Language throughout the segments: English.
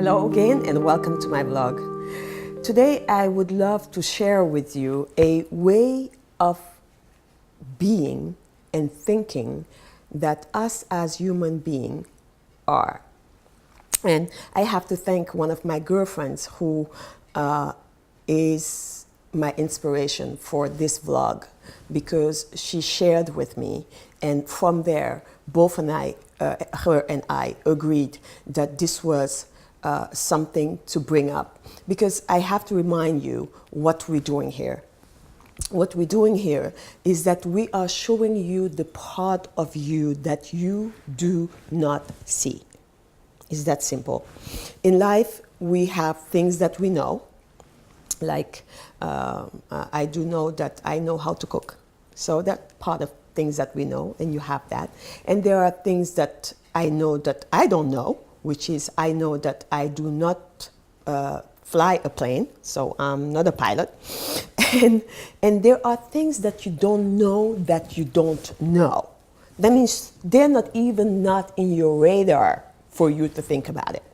Hello again and welcome to my vlog. Today I would love to share with you a way of being and thinking that us as human beings are. And I have to thank one of my girlfriends who is my inspiration for this vlog, because she shared with me, and from there both her and I agreed that this was something to bring up, because I have to remind you what we're doing here. What we're doing here is that we are showing you the part of you that you do not see. It's that simple. In life, we have things that we know, like I do know that I know how to cook. So that's part of things that we know, and you have that. And there are things that I know that I don't know, which is I know that I do not fly a plane, so I'm not a pilot. And there are things that you don't know that you don't know. That means they're not even not in your radar for you to think about it.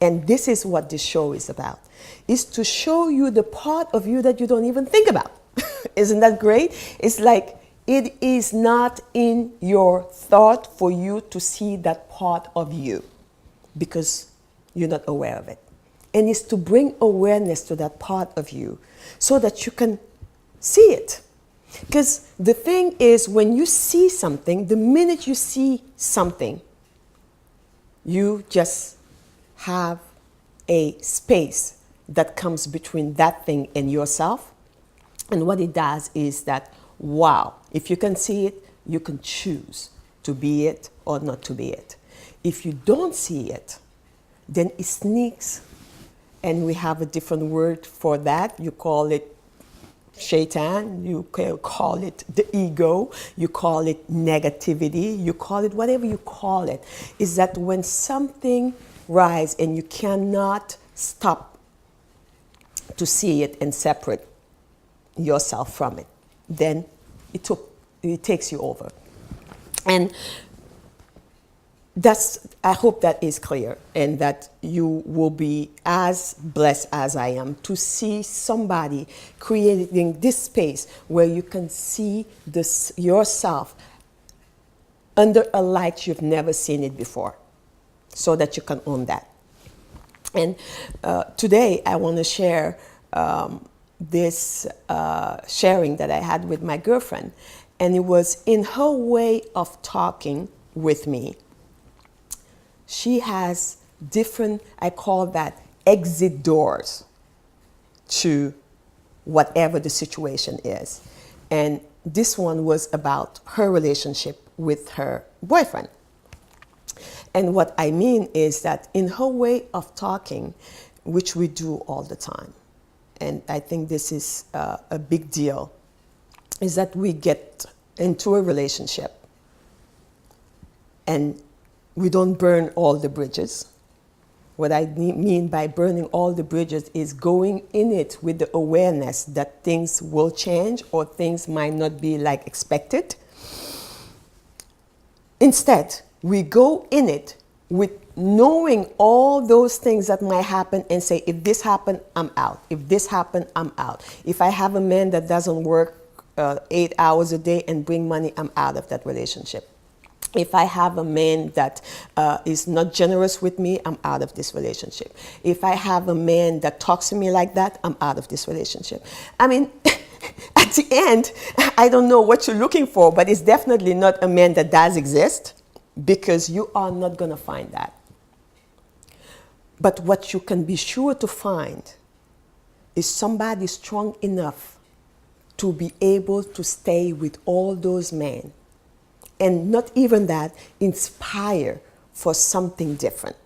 And this is what this show is about, is to show you the part of you that you don't even think about. Isn't that great? It's like it is not in your thought for you to see that part of you because you're not aware of it. And it's to bring awareness to that part of you so that you can see it. Because the thing is, when you see something, the minute you see something, you just have a space that comes between that thing and yourself. And what it does is that, wow, if you can see it, you can choose to be it or not to be it. If you don't see it, then it sneaks, and we have a different word for that. You call it shaitan, you call it the ego, you call it negativity, you call it whatever you call it. Is that when something rises and you cannot stop to see it and separate yourself from it, then it takes you over. And I hope that is clear, and that you will be as blessed as I am to see somebody creating this space where you can see yourself under a light you've never seen it before, so that you can own that. And today I want to share this sharing that I had with my girlfriend, and it was in her way of talking with me. She has different, I call that exit doors to whatever the situation is. And this one was about her relationship with her boyfriend. And what I mean is that in her way of talking, which we do all the time, and I think this is a big deal, is that we get into a relationship and we don't burn all the bridges. What I mean by burning all the bridges is going in it with the awareness that things will change or things might not be like expected. Instead, we go in it with knowing all those things that might happen and say, if this happened, I'm out. If this happened, I'm out. If I have a man that doesn't work 8 hours a day and bring money, I'm out of that relationship. If I have a man that is not generous with me, I'm out of this relationship. If I have a man that talks to me like that, I'm out of this relationship. I mean, at the end, I don't know what you're looking for, but it's definitely not a man that does exist, because you are not going to find that. But what you can be sure to find is somebody strong enough to be able to stay with all those men. And not even that, inspire for something different.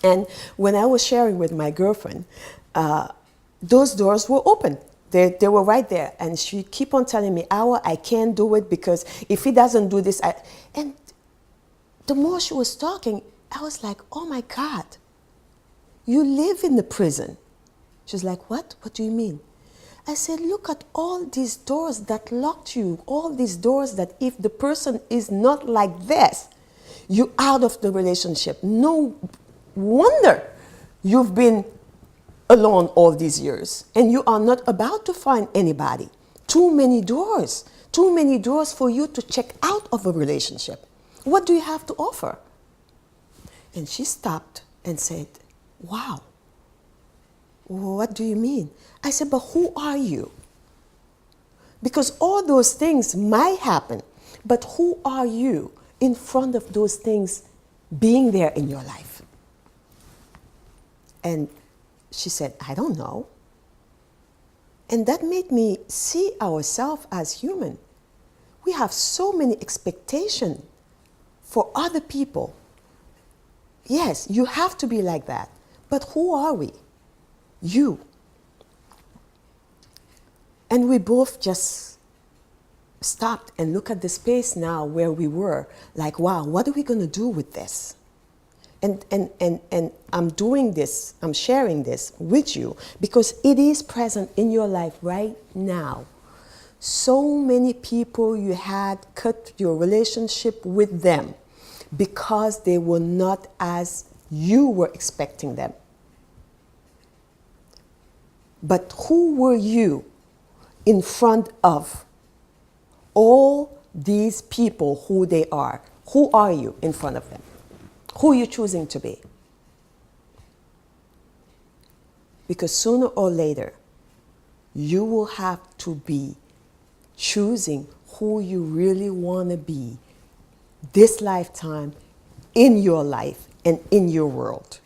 And when I was sharing with my girlfriend, those doors were open. They were right there. And she keep on telling me, AWA, I can't do it because if he doesn't do this, and the more she was talking, I was like, oh my God, you live in the prison. She's like, what? What do you mean? I said, look at all these doors that locked you, all these doors that if the person is not like this, you're out of the relationship. No wonder you've been alone all these years and you are not about to find anybody. Too many doors for you to check out of a relationship. What do you have to offer? And she stopped and said, wow, what do you mean? I said, but who are you? Because all those things might happen, but who are you in front of those things being there in your life? And she said, I don't know. And that made me see ourselves as human. We have so many expectations for other people. Yes, you have to be like that. But who are we? You. And we both just stopped and looked at the space now where we were, like, wow, what are we going to do with this? And I'm doing this, I'm sharing this with you because it is present in your life right now. So many people you had cut your relationship with them because they were not as you were expecting them. But who were you in front of all these people who they are? Who are you in front of them? Who are you choosing to be? Because sooner or later, you will have to be choosing who you really want to be this lifetime, in your life, and in your world.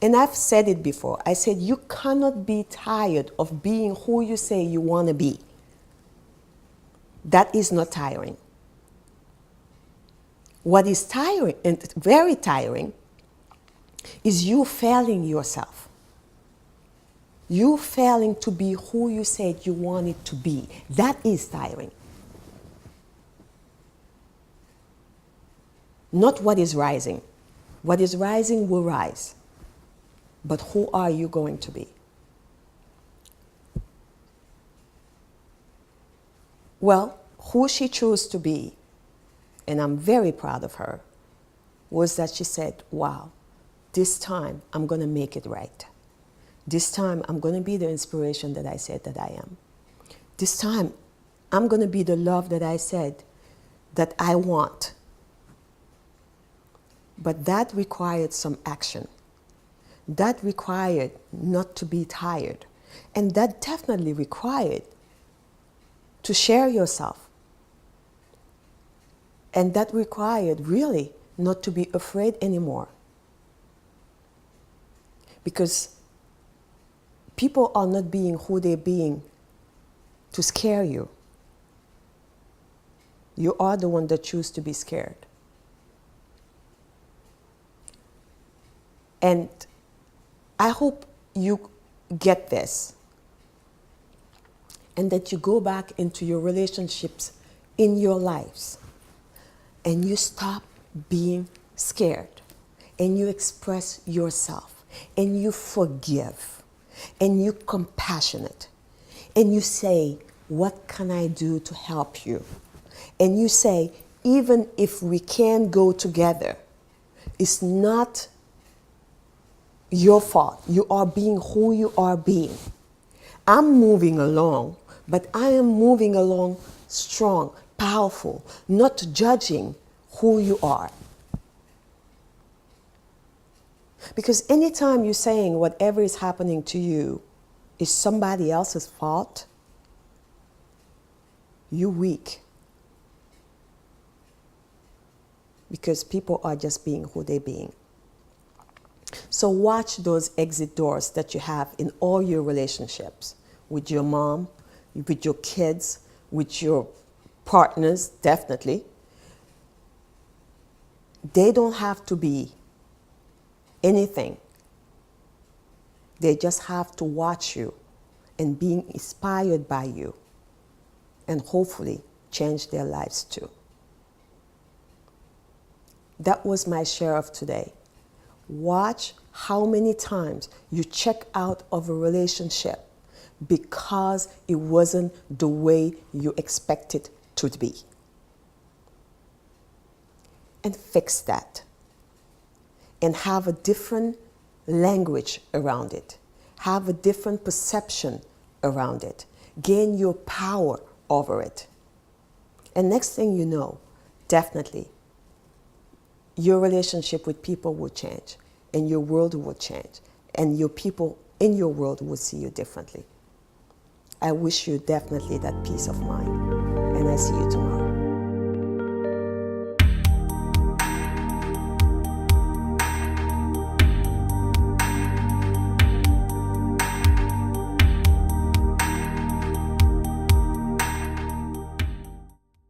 And I've said it before. I said you cannot be tired of being who you say you want to be. That is not tiring. What is tiring, and very tiring, is you failing yourself. You failing to be who you said you wanted to be. That is tiring. Not what is rising. What is rising will rise. But who are you going to be? Well, who she chose to be, and I'm very proud of her, was that she said, wow, this time I'm going to make it right. This time I'm going to be the inspiration that I said that I am. This time I'm going to be the love that I said that I want. But that required some action. That required not to be tired. And that definitely required to share yourself. And that required really not to be afraid anymore. Because people are not being who they're being to scare you. You are the one that choose to be scared. And I hope you get this. And that you go back into your relationships in your lives. And you stop being scared. And you express yourself. And you forgive. And you compassionate. And you say, what can I do to help you? And you say, even if we can't go together, it's not your fault. You are being who you are being. I'm moving along, but I am moving along strong, powerful, not judging who you are. Because anytime you're saying whatever is happening to you is somebody else's fault, you're weak. Because people are just being who they're being. So watch those exit doors that you have in all your relationships. With your mom, with your kids, with your partners, definitely. They don't have to be anything. They just have to watch you and being inspired by you and hopefully change their lives too. That was my share of today. Watch how many times you check out of a relationship because it wasn't the way you expected to be. And fix that. and have a different language around it, have a different perception around it, gain your power over it. And next thing you know, definitely, your relationship with people will change, and your world will change, and your people in your world will see you differently. I wish you definitely that peace of mind, and I see you tomorrow.